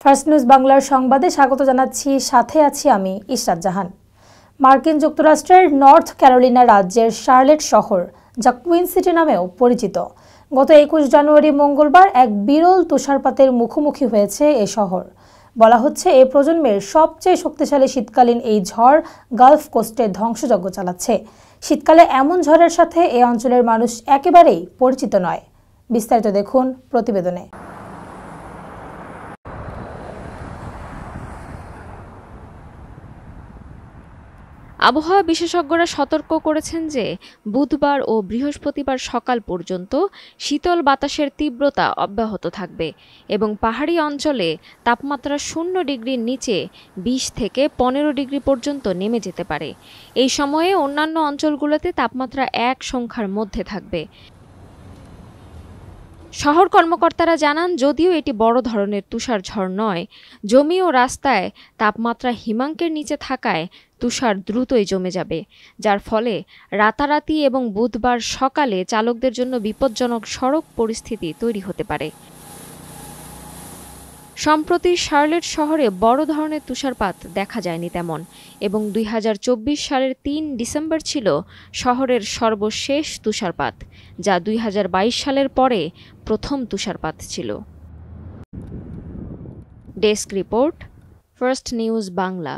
First news বাংলার সংবাদে স্বাগত জানাচ্ছি, সাথে আছি আমি ইশরাত জাহান। মার্কিন যুক্তরাষ্ট্রের নর্থ ক্যারোলিনা রাজ্যের শার্লেট শহর, যা কুইন সিটি নামেও পরিচিত, গত 21 জানুয়ারি মঙ্গলবার এক বিরল তুষারপাতের মুখোমুখি হয়েছে এ শহর। বলা হচ্ছে এই প্রজন্মের সবচেয়ে শক্তিশালী শীতকালীন এই ঝড় গালফ কোস্টে ধ্বংসযজ্ঞ চালাচ্ছে। শীতকালে এমন ঝড়ের সাথে এই অঞ্চলের মানুষ একেবারেই পরিচিত নয়। বিস্তারিত দেখুন প্রতিবেদনে। আবহাওয়া বিশেষজ্ঞরা সতর্ক করেছেন যে বুধবার ও বৃহস্পতিবার সকাল পর্যন্ত শীতল বাতাসের তীব্রতা অব্যাহত থাকবে এবং পাহাড়ি অঞ্চলে তাপমাত্রা 0 ডিগ্রির নিচে 20 থেকে 15 ডিগ্রি পর্যন্ত নেমে যেতে পারে। এই সময়ে অন্যান্য অঞ্চলগুলোতে তাপমাত্রা 1 সংখ্যার মধ্যে থাকবে। শহর কর্মকর্তারা জানান, যদিও এটি বড় ধরনের তুষার ঝড় নয়, জমি ও রাস্তায় তাপমাত্রা হিমাঙ্কের নিচে থাকায় তুষার দ্রুতই জমে যাবে, যার ফলে রাতারাতি এবং বুধবার সকালে চালকদের জন্য বিপজ্জনক সড়ক পরিস্থিতি তৈরি হতে পারে। সম্প্রতি শার্লেট শহরে বড় ধরনের তুষারপাত দেখা যায়নি তেমন, এবং 2024 সালের 3 ডিসেম্বর ছিল শহরের সর্বশেষ তুষারপাত, যা 2022 সালের পরে প্রথম তুষারপাত ছিল। Desk report, first news Bangla.